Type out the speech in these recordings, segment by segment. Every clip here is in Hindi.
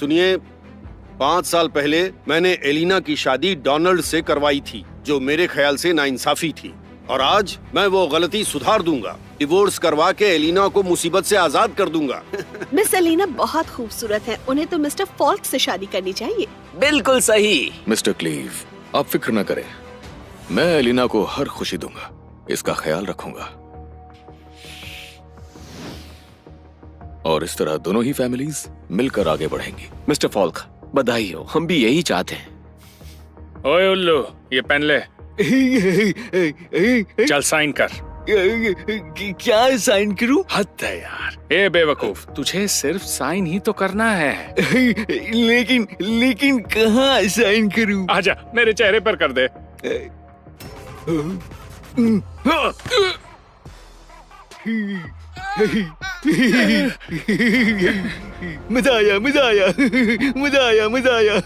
सुनिए, 5 साल पहले मैंने एलिना की शादी डोनाल्ड से करवाई थी, जो मेरे ख्याल से नाइंसाफी थी, और आज मैं वो गलती सुधार दूंगा। डिवोर्स करवा के एलिना को मुसीबत से आजाद कर दूंगा। मिस एलिना बहुत खूबसूरत है, उन्हें तो मिस्टर फॉल्क से शादी करनी चाहिए। बिल्कुल सही। मिस्टर क्लीव, आप फिक्र न करें, मैं एलिना को हर खुशी दूंगा, इसका ख्याल रखूंगा। और इस तरह दोनों ही फैमिलीज मिलकर आगे बढ़ेंगी। मिस्टर फॉल्क, बधाई हो, हम भी यही चाहते हैं। ओए उल्लू, ये पेन ले, चल साइन कर। क्या साइन करूं? हद है यार। ए बेवकूफ, तुझे सिर्फ साइन ही तो करना है। लेकिन कहाँ साइन करूं? आजा, मेरे चेहरे पर कर दे। मजा आया।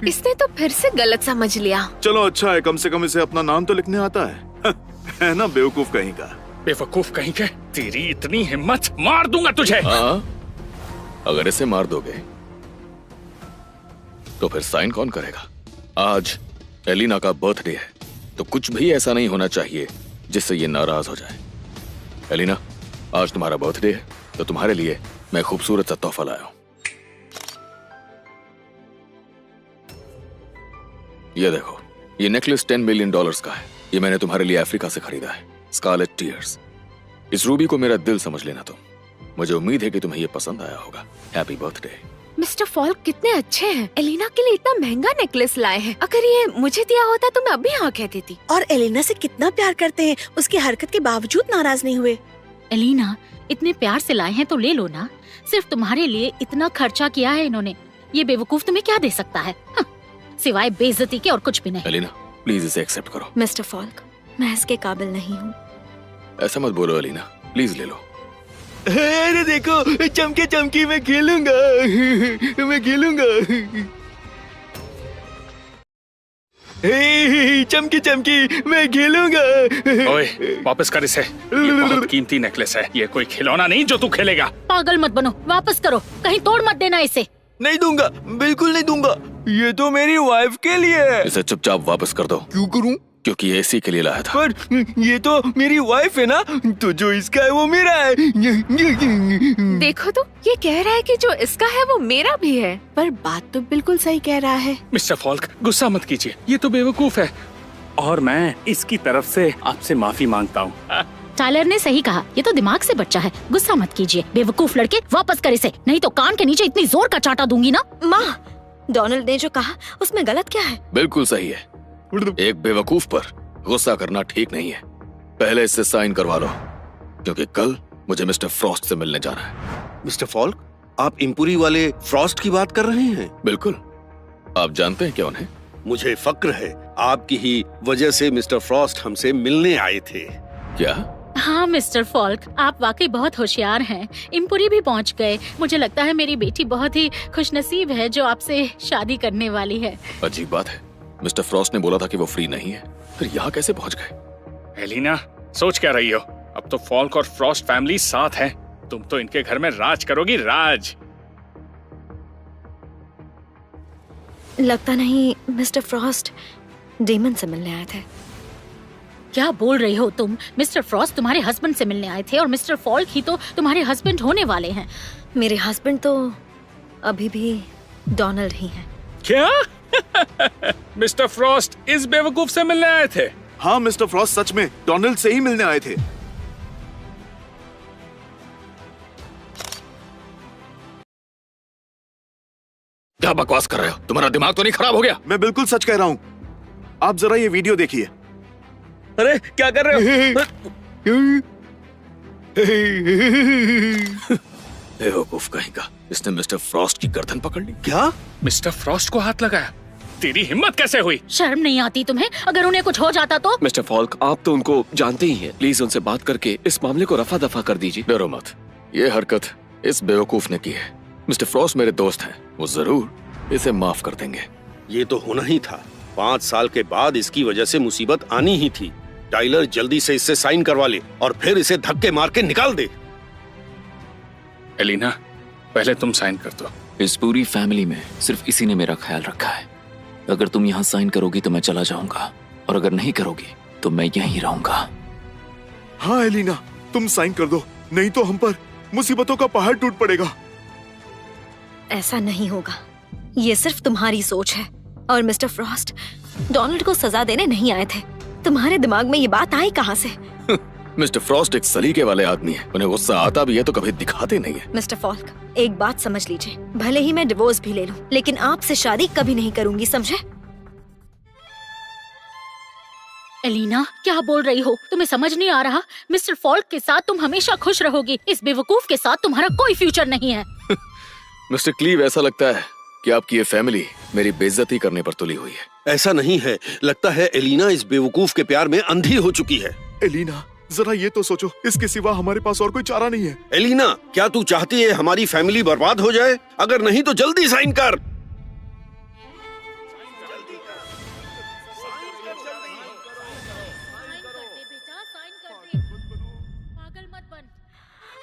इसने तो फिर से गलत समझ लिया। चलो अच्छा है, कम से कम इसे अपना नाम तो लिखने आता है ना बेवकूफ कहीं का। बेवकूफ कहीं के, तेरी इतनी हिम्मत, मार दूंगा तुझे। हाँ, अगर इसे मार दोगे तो फिर साइन कौन करेगा? आज एलिना का बर्थडे है, तो कुछ भी ऐसा नहीं होना चाहिए जिससे ये नाराज हो जाए। एलिना, आज तुम्हारा बर्थडे है, तो तुम्हारे लिए मैं खूबसूरत सा तोहफा लाया हूं। ये देखो, ये नेकलेस $10 मिलियन का है। ये मैंने तुम्हारे लिए अफ्रीका से खरीदा है, स्कारलेट टीयर्स। इस रूबी को मेरा दिल समझ लेना तुम। मुझे उम्मीद है कि तुम्हें ये पसंद आया होगा। Happy birthday. मिस्टर फॉल्क कितने अच्छे हैं, एलिना के लिए इतना महंगा नेकलेस लाए हैं। अगर ये मुझे दिया होता तो मैं अभी हाँ कह देती। और एलिना से कितना प्यार करते हैं, उसकी हरकत के बावजूद नाराज नहीं हुए। एलिना, इतने प्यार से लाए हैं तो ले लो ना। सिर्फ तुम्हारे लिए इतना खर्चा किया है इन्होंने, ये बेवकूफ तुम्हें क्या दे सकता है? हाँ, सिवाय बेइज्जती के और कुछ भी नहीं। एलिना, प्लीज इसे एक्सेप्ट करो। मिस्टर फॉल्क, मैं इसके काबिल नहीं हूँ। ऐसा मत बोलो एलिना, प्लीज ले लो। अरे देखो, चमके चमकी मैं खेलूंगा। चमकी चमकी मैं खेलूंगा। ओए, वापस कर इसे। ये बहुत कीमती नेकलेस है, ये कोई खिलौना नहीं जो तू खेलेगा। पागल मत बनो, वापस करो, कहीं तोड़ मत देना इसे। नहीं दूंगा, बिल्कुल नहीं दूंगा। ये तो मेरी वाइफ के लिए है। इसे चुपचाप वापस कर दो। क्यों करूं? क्योंकि ये इसी के लिए लाया था। पर ये तो मेरी वाइफ है ना, तो जो इसका है वो मेरा है। देखो तो, ये कह रहा है कि जो इसका है वो मेरा भी है, पर बात तो बिल्कुल सही कह रहा है। मिस्टर फॉल्क, गुस्सा मत कीजिए, ये तो बेवकूफ है और मैं इसकी तरफ से आपसे माफी मांगता हूँ। टायलर ने सही कहा, ये तो दिमाग से बच्चा है। गुस्सा मत कीजिए बेवकूफ लड़के, वापस कर इसे, नहीं तो कान के नीचे इतनी जोर का चाटा दूंगी ना। माँ, डोनाल्ड ने जो कहा उसमें गलत क्या है? बिल्कुल सही है। एक बेवकूफ पर गुस्सा करना ठीक नहीं है। पहले इससे साइन करवा लो, क्योंकि कल मुझे मिस्टर फ्रॉस्ट से मिलने जाना है। मिस्टर फॉल्क, आप इम्पुरी वाले फ्रॉस्ट की बात कर रहे हैं? बिल्कुल। आप जानते हैं क्या उन्हें? मुझे फक्र है, आपकी ही वजह से मिस्टर फ्रॉस्ट हमसे मिलने आए थे। क्या? हाँ मिस्टर फॉल्क, आप वाकई बहुत होशियार हैं। इम्पुरी भी पहुंच गए। मुझे लगता है मेरी बेटी बहुत ही खुशनसीब है जो आपसे शादी करने वाली है। अजीब बात है, मिस्टर फ्रॉस्ट ने बोला था कि वो फ्री नहीं है, फिर यहाँ कैसे पहुँच गए? एलिना, सोच क्या रही हो? अब तो फॉल्क और फ्रॉस्ट फैमिली साथ है। तुम तो इनके घर में राज करोगी, राज। लगता नहीं मिस्टर फ्रॉस्ट डेमन से मिलने आए थे। क्या बोल रही हो तुम? मिस्टर फ्रॉस्ट तुम्हारे हस्बैंड से मिलने आए थे और मिस्टर फॉल्क ही तो तुम्हारे हस्बैंड होने वाले हैं। मेरे हस्बैंड तो अभी भी डोनाल्ड ही हैं। क्या? मिस्टर फ्रॉस्ट इस बेवकूफ से मिलने आए थे? हाँ, मिस्टर फ्रॉस्ट सच में डोनाल्ड से ही मिलने आए थे। क्या बकवास कर रहे हो? तुम्हारा दिमाग तो नहीं खराब हो गया? मैं बिल्कुल सच कह रहा हूँ। आप जरा ये वीडियो देखिए। अरे क्या कर रहे हो? बेवकूफ कहीं का, इसने मिस्टर फ्रॉस्ट की गर्दन पकड़ ली। क्या? मिस्टर फ्रॉस्ट को हाथ लगाया? तेरी हिम्मत कैसे हुई? शर्म नहीं आती तुम्हें? अगर उन्हें कुछ हो जाता तो? मिस्टर फॉल्क, आप तो उनको जानते ही हैं। प्लीज उनसे बात करके इस मामले को रफा दफा कर दीजिए। डरो मत, ये हरकत इस बेवकूफ ने की है। मिस्टर फ्रॉस्ट मेरे दोस्त हैं, वो जरूर इसे माफ कर देंगे। ये तो होना ही था। 5 साल के बाद इसकी वजह से मुसीबत आनी ही थी। टाइलर जल्दी से इससे साइन करवा ले और फिर इसे धक्के मार के निकाल दे। एलिना, पहले तुम साइन कर दो। इस पूरी फैमिली में सिर्फ इसी ने मेरा ख्याल रखा है। अगर तुम यहाँ साइन करोगी तो मैं चला जाऊंगा, और अगर नहीं करोगी तो मैं यहीं रहूंगा। हाँ एलिना, तुम साइन कर दो, नहीं तो हम पर मुसीबतों का पहाड़ टूट पड़ेगा। ऐसा नहीं होगा, ये सिर्फ तुम्हारी सोच है। और मिस्टर फ्रॉस्ट, डोनाल्ड को सजा देने नहीं आए थे। तुम्हारे दिमाग में ये बात आई कहाँ से? मिस्टर फ्रॉस्ट एक सलीके वाले आदमी है, उन्हें गुस्सा आता भी है तो कभी दिखाते नहीं है। मिस्टर फॉल्क, एक बात समझ लीजिए, भले ही मैं डिवोर्स भी ले लूं, लेकिन आपसे शादी कभी नहीं करूंगी, समझे? एलिना, क्या बोल रही हो? तुम्हें समझ नहीं आ रहा? मिस्टर फॉल्क के साथ तुम हमेशा खुश रहोगी, इस बेवकूफ के साथ तुम्हारा कोई फ्यूचर नहीं है। मिस्टर क्लीव, ऐसा लगता है कि आपकी ये फैमिली मेरी बेइज्जती करने पर तुली हुई है। ऐसा नहीं है, लगता है एलिना इस बेवकूफ के प्यार में अंधी हो चुकी है। एलिना, जरा ये तो सोचो, इसके सिवा हमारे पास और कोई चारा नहीं है। एलिना, क्या तू चाहती है हमारी फैमिली बर्बाद हो जाए? अगर नहीं तो जल्दी साइन कर।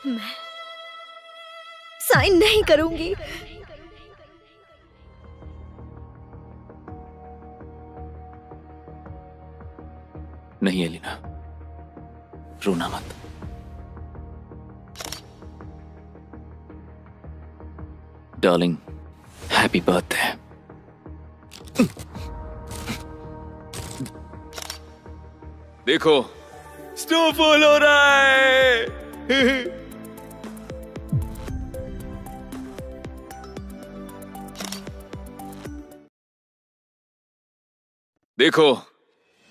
मैं साइन नहीं करूंगी। नहीं एलिना, रोना मत। Darling, happy birthday. देखो, स्नोफॉल हो रहा है। देखो,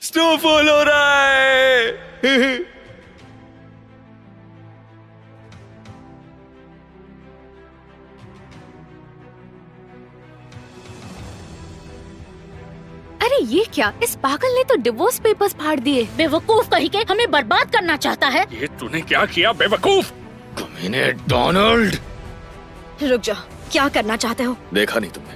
स्नोफॉल हो रहा है। अरे ये क्या? इस पागल ने तो डिवोर्स पेपर्स फाड़ दिए। बेवकूफ कहीं के हमें बर्बाद करना चाहता है। ये तूने क्या किया बेवकूफ? कमीने डोनाल्ड! रुक जाओ, क्या करना चाहते हो? देखा नहीं तुमने,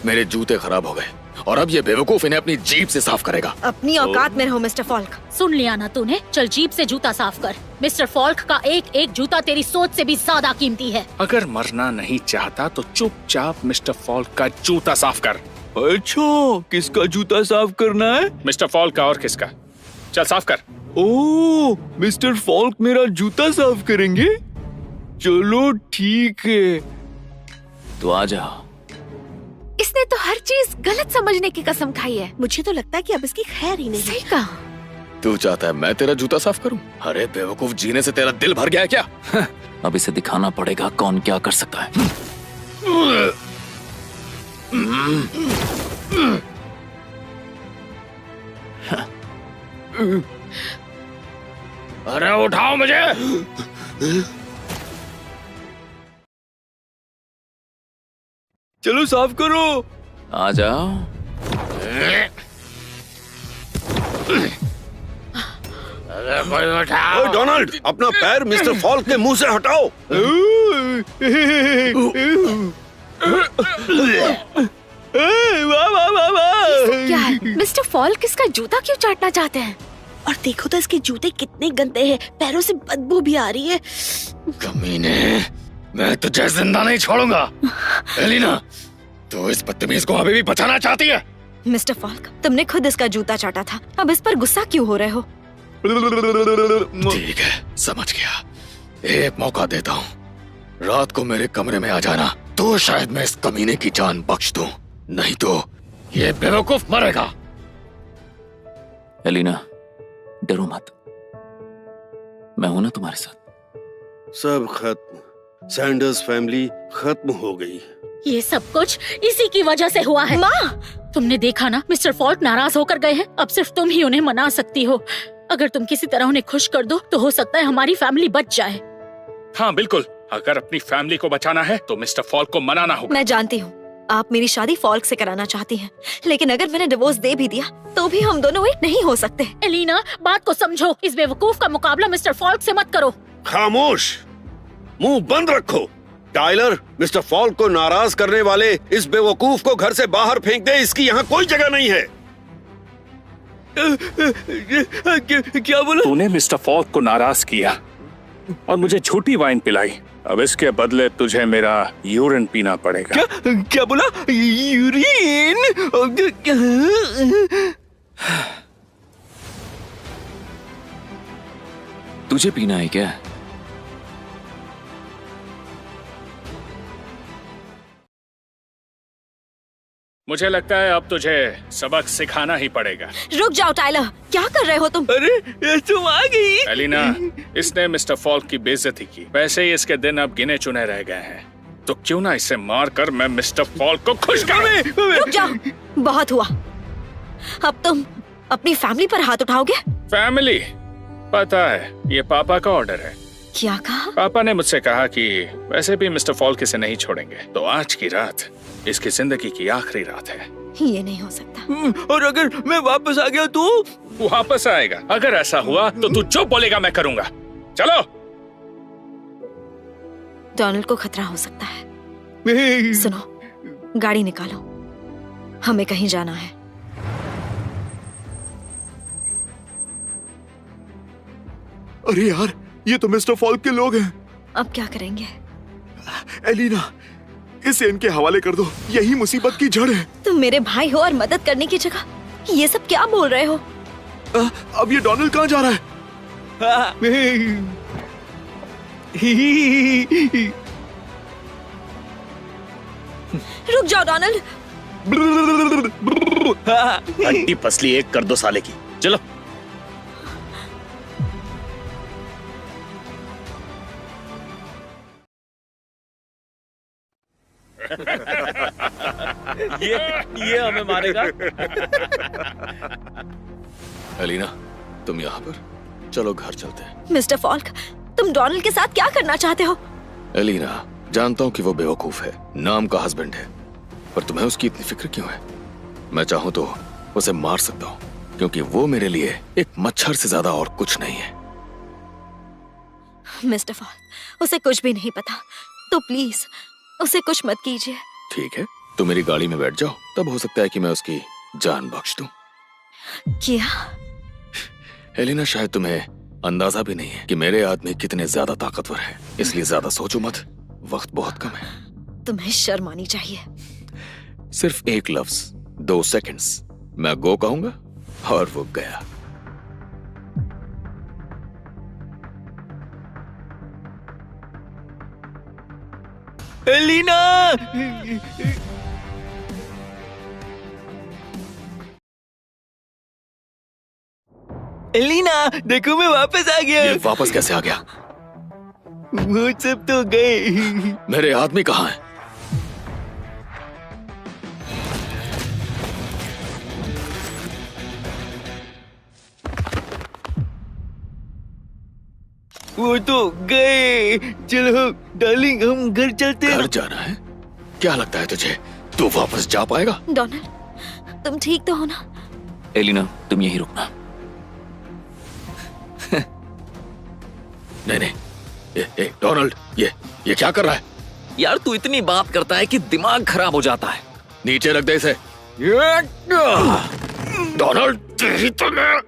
मेरे जूते खराब हो गए और अब ये बेवकूफ इन्हें अपनी जीप से साफ करेगा। अपनी औकात में रहो मिस्टर फॉल्क। सुन लिया ना तूने? चल जीप से जूता साफ कर। मिस्टर फॉल्क का एक एक जूता तेरी सोच से भी ज्यादा कीमती है। अगर मरना नहीं चाहता तो चुपचाप मिस्टर फॉल्क का जूता साफ कर। अच्छा, किसका जूता साफ करना है? मिस्टर फॉल्क का और किसका? चल साफ कर। ओह, मिस्टर फॉल्क मेरा जूता साफ करेंगे? चलो ठीक है, तो आ जाओ। इसने तो हर चीज गलत समझने की कसम खाई है। मुझे तो लगता है कि अब इसकी खैर ही नहीं। सही कहा। तू चाहता है मैं तेरा जूता साफ करूं? अरे बेवकूफ, जीने से तेरा दिल भर गया है क्या? अब इसे दिखाना पड़ेगा कौन क्या कर सकता है। अरे उठाओ मुझे। चलो साफ करो। आ जाओ। ओए डोनाल्ड, अपना पैर मिस्टर फॉल्क के मुंह से हटाओ। क्या है? मिस्टर फॉल्क इसका जूता क्यों चाटना चाहते हैं? और देखो तो इसके जूते कितने गंदे हैं, पैरों से बदबू भी आ रही है। कमीने, मैं तुझे जिंदा नहीं छोड़ूंगा। एलिना, तो इस बदतमीज को अभी भी बचाना चाहती है? मिस्टर फॉल्क, तुमने खुद इसका जूता चाटा था, अब इस पर गुस्सा क्यों हो रहे हो? ठीक है, समझ गया। एक मौका देता हूँ, रात को मेरे कमरे में आ जाना, तो शायद मैं इस कमीने की जान बख्श दूं, नहीं तो ये बेवकूफ मरेगा। एलिना, डरो मत, मैं हूं ना तुम्हारे साथ। सब खत्म, सैंडर्स फैमिली खत्म हो गई। ये सब कुछ इसी की वजह से हुआ है। माँ, तुमने देखा ना, मिस्टर फॉल्क नाराज होकर गए हैं। अब सिर्फ तुम ही उन्हें मना सकती हो। अगर तुम किसी तरह उन्हें खुश कर दो तो हो सकता है हमारी फैमिली बच जाए। हाँ बिल्कुल, अगर अपनी फैमिली को बचाना है तो मिस्टर फॉल्क को मनाना होगा। मैं जानती हूँ आप मेरी शादी फॉल्क से कराना चाहती हैं, लेकिन अगर मैंने डिवोर्स दे भी दिया तो भी हम दोनों एक नहीं हो सकते। एलिना, बात को समझो। इस बेवकूफ का मुकाबला मिस्टर फॉल्क से मत करो। खामोश, मुंह बंद रखो। टाइलर, मिस्टर फॉल्क को नाराज करने वाले इस बेवकूफ को घर से बाहर फेंक दे, इसकी यहाँ कोई जगह नहीं है। क्या बोला? तूने मिस्टर फॉल्क को नाराज किया और मुझे झूठी वाइन पिलाई, अब इसके बदले तुझे मेरा यूरिन पीना पड़ेगा। क्या बोला? यूरिन? तुझे पीना है क्या? मुझे लगता है अब तुझे सबक सिखाना ही पड़ेगा। रुक जाओ टाइलर, क्या कर रहे हो तुम? अरे तुम आ गई। एलिना, इसने मिस्टर फॉल्क की बेइज्जती की। वैसे ही इसके दिन अब गिने चुने रह गए हैं, तो क्यों ना इसे मारकर मैं मिस्टर फॉल्क को खुश करूं। रुक जाओ, बहुत हुआ। अब तुम अपनी फैमिली पर हाथ उठाओगे? फैमिली? पता है, ये पापा का ऑर्डर है। क्या कहा? पापा ने मुझसे कहा कि वैसे भी मिस्टर फॉल्क इसे नहीं छोड़ेंगे, तो आज की रात इसकी जिंदगी की आखिरी रात है। ये नहीं हो सकता। और अगर मैं वापस आ गया तो? वापस आएगा। अगर ऐसा हुआ तो तू जो बोलेगा मैं करूंगा। चलो। डोनाल्ड को खतरा हो सकता है। सुनो, गाड़ी निकालो, हमें कहीं जाना है। अरे यार, ये तो मिस्टर फॉल्क के लोग हैं। अब क्या करेंगे? एलिना, इसे इनके हवाले कर दो, यही मुसीबत की जड़ है। तुम मेरे भाई हो और मदद करने की जगह ये सब क्या बोल रहे हो? अब ये डोनाल्ड कहाँ जा रहा है? रुक जाओ डोनाल्ड। हड्डी पसली एक कर दो साले की। चलो। ये हमें मारेगा। एलिना, तुम यहाँ पर? चलो घर चलते हैं। मिस्टर फॉल्क, तुम डोनाल्ड के साथ क्या करना चाहते हो? एलिना, जानता हूँ कि वो बेवकूफ है, नाम का हस्बैंड है, पर तुम्हें उसकी इतनी फिक्र क्यों है? मैं चाहूँ तो उसे मार सकता हूँ, क्योंकि वो मेरे लिए एक मच्छर से ज्यादा और कुछ नहीं है। मिस्टर फॉल्क, उसे कुछ भी नहीं पता, तो प्लीज उसे कुछ मत कीजिए। ठीक है, तो मेरी गाड़ी में बैठ जाओ, तब हो सकता है कि मैं उसकी जान बख्श दूं। क्या? एलिना, शायद तुम्हें अंदाजा भी नहीं है कि मेरे आदमी कितने ज्यादा ताकतवर हैं, इसलिए ज्यादा सोचो मत, वक्त बहुत कम है। तुम्हें शर्म आनी चाहिए। सिर्फ एक लफ्ज, 2 सेकंड्स, मैं गो कहूंगा और वो गया। एलिना! एलिना, देखो मैं वापस आ गया। ये वापस कैसे आ गया? वो सब तो गए। मेरे आदमी कहाँ हैं? वो तो गए। चलो डार्लिंग, हम घर चलते हैं। घर जाना है? क्या लगता है तुझे, तू वापस जा पाएगा? डोनाल्ड, तुम ठीक तो हो ना? एलिना, तुम यहीं रुकना। नहीं नहीं, ये डोनाल्ड, ये क्या कर रहा है? यार, तू इतनी बात करता है कि दिमाग खराब हो जाता है। नीचे रख दे इसे। डोनाल्ड, तेरी तो मैं...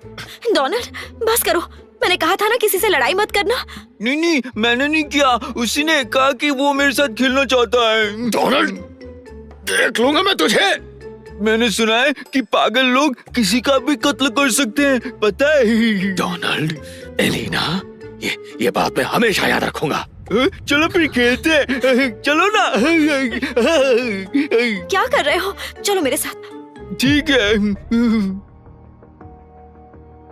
डोनाल्ड, बस करो, मैंने कहा था ना किसी से लड़ाई मत करना। नहीं, मैंने नहीं किया, उसी ने कहा कि वो मेरे साथ खेलना चाहता है। डोनाल्ड, देख लूंगा मैं तुझे। मैंने सुना है कि पागल लोग किसी का भी कत्ल कर सकते हैं, पता है? डोनाल्ड, एलिना, ये बात मैं हमेशा याद रखूंगा। चलो फिर खेलते हैं, चलो ना। क्या कर रहे हो? चलो मेरे साथ। ठीक है।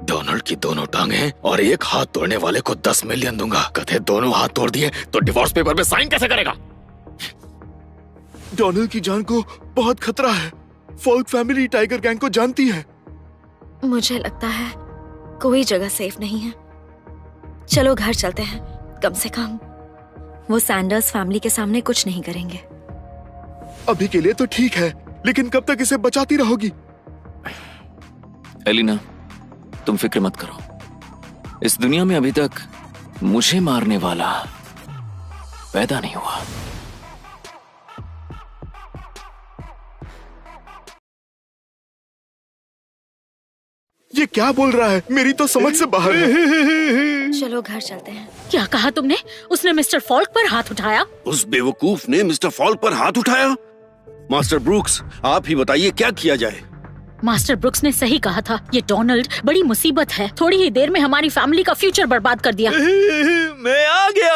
डोनाल्ड की दोनों टांगे और एक हाथ तोड़ने वाले को 10 मिलियन दूंगा। कथे दोनों हाथ तोड़ दिए तो डिवोर्स पेपर पे साइन कैसे करेगा? डोनाल्ड की जान को बहुत खतरा है। फॉल्क फैमिली टाइगर गैंग को जानती है। मुझे लगता है कोई जगह सेफ नहीं है। चलो घर चलते हैं, कम से कम वो सैंडर्स फैमिली के सामने कुछ नहीं करेंगे। अभी के लिए तो ठीक है, लेकिन कब तक इसे बचाती रहोगी? एलिना, तुम फिक्र मत करो। इस दुनिया में अभी तक मुझे मारने वाला पैदा नहीं हुआ। ये क्या बोल रहा है? मेरी तो समझ से बाहर है। चलो घर चलते हैं। क्या कहा तुमने? उसने मिस्टर फॉल्क पर हाथ उठाया? उस बेवकूफ ने मिस्टर फॉल्क पर हाथ उठाया? मास्टर ब्रूक्स, आप ही बताइए क्या किया जाए। मास्टर ब्रुक्स ने सही कहा था, ये डोनाल्ड बड़ी मुसीबत है। थोड़ी ही देर में हमारी फैमिली का फ्यूचर बर्बाद कर दिया। मैं आ गया।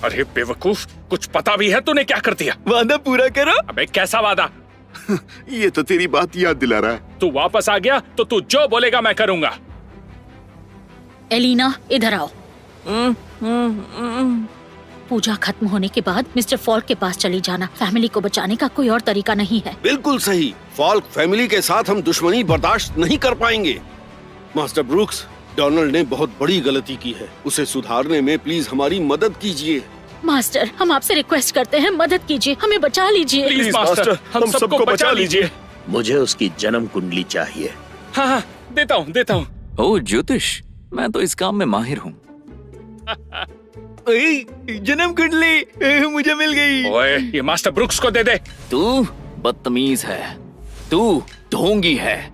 अरे बेवकूफ, कुछ पता भी है तूने क्या कर दिया? वादा पूरा करो। अबे कैसा वादा? ये तो तेरी बात याद दिला रहा है। तू वापस आ गया तो तू जो बोलेगा मैं करूंगा। एलिना, इधर आओ। पूजा खत्म होने के बाद मिस्टर फॉल्क के पास चली जाना। फैमिली को बचाने का कोई और तरीका नहीं है। बिल्कुल सही। फॉल्क फैमिली के साथ हम दुश्मनी बर्दाश्त नहीं कर पाएंगे। मास्टर ब्रूक्स, डोनाल्ड ने बहुत बड़ी गलती की है, उसे सुधारने में प्लीज हमारी मदद कीजिए। मास्टर, हम आपसे रिक्वेस्ट करते हैं, मदद कीजिए, हमें बचा लीजिए। प्लीज मास्टर, हम सबको बचा लीजिए। मुझे उसकी जन्म कुंडली चाहिए। हाँ हाँ, देता हूँ। ओ ज्योतिष, मैं तो इस काम में माहिर हूँ। जन्म कुंडली मुझे मिल गई। ओए, ये मास्टर ब्रुक्स को दे दे। तू बदतमीज है, तू ढोंगी है,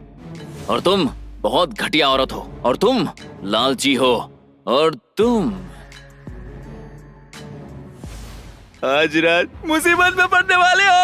और तुम बहुत घटिया औरत हो, और तुम लालची हो, और तुम आज रात मुसीबत में पड़ने वाले हो।